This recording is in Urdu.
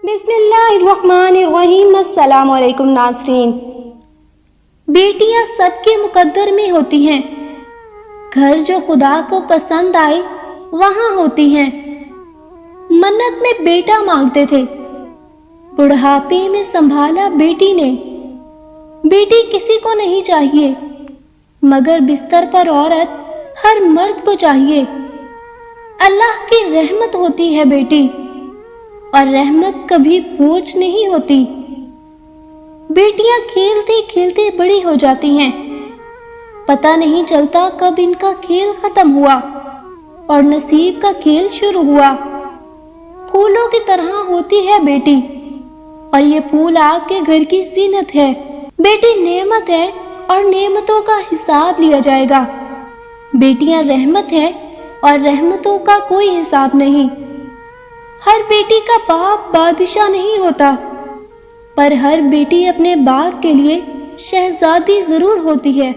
بسم اللہ الرحمن الرحیم۔ السلام علیکم ناظرین۔ بیٹیاں سب کے مقدر میں ہوتی ہیں، گھر جو خدا کو پسند آئے وہاں ہوتی ہیں۔ منت میں بیٹا مانگتے تھے، بڑھاپے میں سنبھالا بیٹی نے۔ بیٹی کسی کو نہیں چاہیے، مگر بستر پر عورت ہر مرد کو چاہیے۔ اللہ کی رحمت ہوتی ہے بیٹی، اور رحمت کبھی بوجھ نہیں ہوتی۔ بیٹیاں کھیلتے کھیلتے بڑی ہو جاتی ہیں، پتہ نہیں چلتا کب ان کا کھیل ختم ہوا اور نصیب کا کھیل شروع ہوا۔ پھولوں کی طرح ہوتی ہے بیٹی، اور یہ پھول آپ کے گھر کی زینت ہے۔ بیٹی نعمت ہے اور نعمتوں کا حساب لیا جائے گا۔ بیٹیاں رحمت ہے اور رحمتوں کا کوئی حساب نہیں۔ ہر بیٹی کا باپ بادشاہ نہیں ہوتا، پر ہر بیٹی اپنے باپ کے لیے شہزادی ضرور ہوتی ہے۔